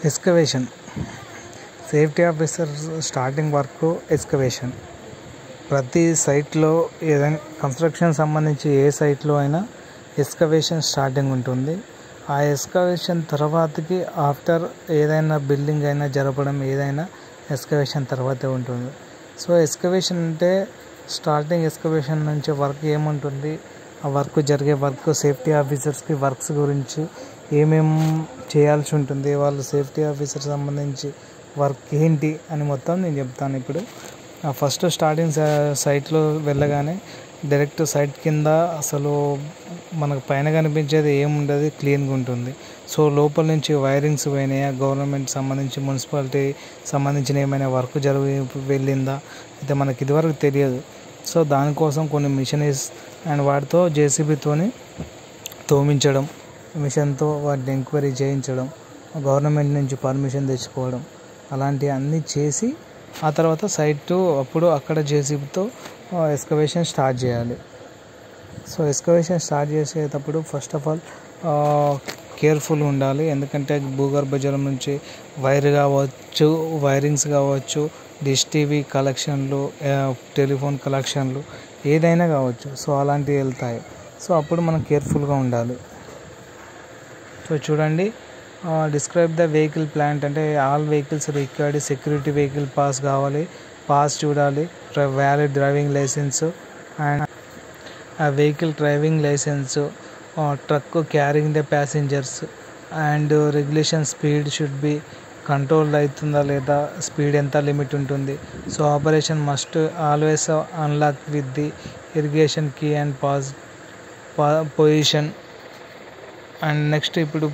Excavation safety officer starting work excavation. ప్రతి సైట్లో ఏదైనా కన్స్ట్రక్షన్ సంబంధించి ఏ సైట్లో అయినా ఎక్స్కవేషన్ స్టార్టింగ్ ఉంటుంది. ఆ ఎక్స్కవేషన్ తర్వాతకి ఆఫ్టర్ ఏదైనా బిల్డింగ్ అయినా జరపడం ఏదైనా ఎక్స్కవేషన్ తర్వాతే ఉంటుంది. సో ఎక్స్కవేషన్ అంటే స్టార్టింగ్ ఎక్స్కవేషన్ నుంచి వర్క్ ఏముంటుంది, ఆ వర్క్ జరిగే వర్క్ సేఫ్టీ ఆఫీసర్స్కి వర్క్స్ గురించి ఏమేమి చేయాల్సి ఉంటుంది, వాళ్ళు సేఫ్టీ ఆఫీసర్ సంబంధించి వర్క్ ఏంటి అని మొత్తం నేను చెప్తాను. ఇప్పుడు ఫస్ట్ స్టార్టింగ్ సైట్లో వెళ్ళగానే డైరెక్ట్ సైట్ కింద అసలు మనకు పైన కనిపించేది ఏముండదు, క్లీన్గా ఉంటుంది. సో లోపల నుంచి వైరింగ్స్ పోయినాయా, గవర్నమెంట్ సంబంధించి మున్సిపాలిటీ సంబంధించిన ఏమైనా వర్క్ వెళ్ళిందా అయితే మనకి ఇదివరకు తెలియదు. సో దానికోసం కొన్ని మిషనరీస్ అండ్ వాటితో జేసీబీతోని తోమించడం, మిషన్తో వాటిని ఎంక్వైరీ చేయించడం, గవర్నమెంట్ నుంచి పర్మిషన్ తెచ్చుకోవడం, అలాంటివి అన్నీ చేసి ఆ తర్వాత సైట్ అప్పుడు అక్కడ జేసీబీతో ఎక్స్కవేషన్ స్టార్ట్ చేయాలి. సో ఎక్స్కవేషన్ స్టార్ట్ చేసేటప్పుడు ఫస్ట్ ఆఫ్ ఆల్ కేర్ఫుల్గా ఉండాలి. ఎందుకంటే భూగర్భ జలం నుంచి వైర్ కావచ్చు, వైరింగ్స్ కావచ్చు, డిష్ టీవీ కలెక్షన్లు, టెలిఫోన్ కలెక్షన్లు ఏదైనా కావచ్చు. సో అలాంటివి వెళ్తాయి. సో అప్పుడు మనం కేర్ఫుల్గా ఉండాలి. సో చూడండి, డిస్క్రైబ్ ద వెహికల్ ప్లాంట్ అంటే all vehicles required security vehicle pass కావాలి, పాస్ చూడాలి, valid driving licence and vehicle driving licence, truck carrying the passengers and regulation speed should be control అవుతుందా లేదా, స్పీడ్ ఎంత లిమిట్ ఉంటుంది. So operation must always unlock with the irrigation key and position. And next ఇప్పుడు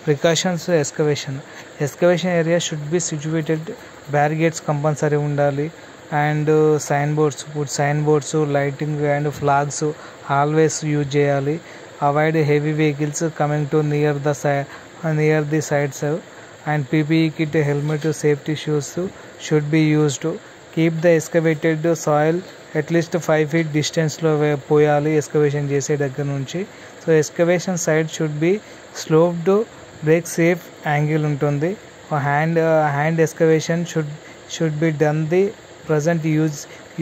precautions excavation area should be situated, barricades compulsory ఉండాలి and sign boards lighting and flags always use చేయాలి. Avoid heavy vehicles coming to near the sides and PPE kit, helmet, safety shoes should be used. Keep the excavated soil at least 5 feet డిస్టెన్స్లో పోయాలి excavation చేసే దగ్గర నుంచి. So excavation side should be sloped, break safe angle ఉంటుంది. Hand excavation should be done the present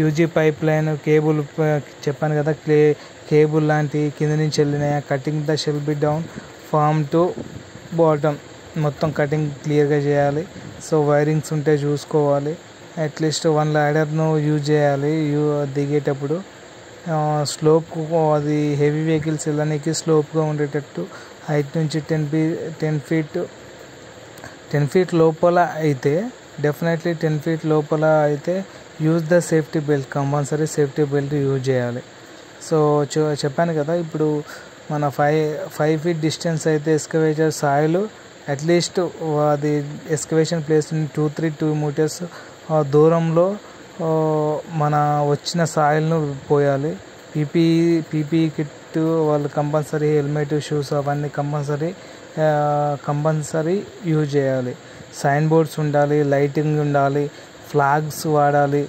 UG pipe line cable చెప్పాను కదా, cable లాంటివి కింద నుంచి వెళ్ళినాయా, cutting the shell be down from to bottom, మొత్తం కటింగ్ క్లియర్గా చేయాలి. సో వైరింగ్స్ ఉంటే చూసుకోవాలి. అట్లీస్ట్ 1 ladderను యూజ్ చేయాలి దిగేటప్పుడు. స్లోప్ అది హెవీ వెహికల్స్ వెళ్ళడానికి స్లోప్గా ఉండేటట్టు హైట్ నుంచి 10 feet లోపల అయితే డెఫినెట్లీ 10 feet లోపల అయితే use the safety belt, compulsory safety belt use చేయాలి. సో చెప్పాను కదా, ఇప్పుడు మన 5 feet డిస్టెన్స్ అయితే ఎక్స్కవేటర్ సాయిల్ అట్లీస్ట్ అది ఎక్స్కవేషన్ ప్లేస్ 2 meters దూరంలో మన వచ్చిన సాయిల్ను పోయాలి. పీపీఈ కిట్ వాళ్ళు కంపల్సరీ, హెల్మెట్, షూస్ అవన్నీ కంపల్సరీ యూజ్ చేయాలి. సైన్ బోర్డ్స్ ఉండాలి, లైటింగ్ ఉండాలి, ఫ్లాగ్స్ వాడాలి.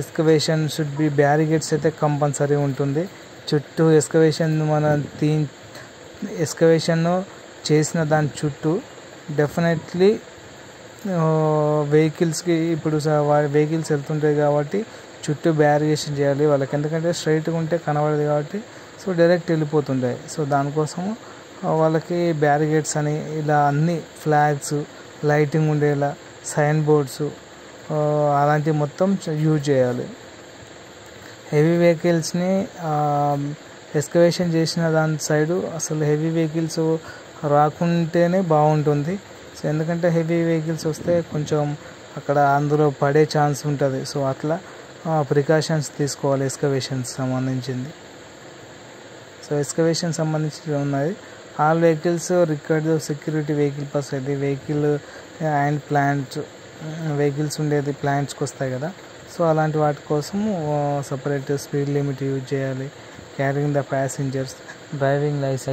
ఎక్స్కవేషన్ షుడ్ బి బ్యారిగేట్స్ అయితే కంపల్సరీ ఉంటుంది. చుట్టూ ఎక్స్కవేషన్ చేసిన దాని చుట్టూ డెఫినెట్లీ వెహికల్స్కి ఇప్పుడు వెహికల్స్ వెళ్తుంటాయి కాబట్టి చుట్టూ బ్యారిగేషన్ చేయాలి వాళ్ళకి. ఎందుకంటే స్ట్రైట్గా ఉంటే కనబడదు కాబట్టి సో డైరెక్ట్ వెళ్ళిపోతుంటాయి. సో దానికోసము వాళ్ళకి బ్యారిగేట్స్ అని ఇలా అన్ని ఫ్లాగ్స్, లైటింగ్ ఉండేలా, సైన్ బోర్డ్స్ అలాంటివి మొత్తం యూజ్ చేయాలి. హెవీ వెహికల్స్ని ఎక్స్కవేషన్ చేసిన దాని సైడు అసలు హెవీ వెహికల్స్ రాకుంటేనే బాగుంటుంది. సో ఎందుకంటే హెవీ వెహికల్స్ వస్తే కొంచెం అక్కడ అందులో పడే ఛాన్స్ ఉంటుంది. సో అట్లా ప్రికాషన్స్ తీసుకోవాలి ఎక్స్కవేషన్స్ సంబంధించింది. సో ఎక్స్కవేషన్ సంబంధించి ఉన్నది. All vehicles required security vehicle pass అయితే వెహికల్ అండ్ ప్లాంట్స్, వెహికల్స్ ఉండేది ప్లాంట్స్కి వస్తాయి కదా. సో అలాంటి వాటి కోసం సపరేట్ స్పీడ్ లిమిట్ యూజ్ చేయాలి. Carrying the passengers, driving licence.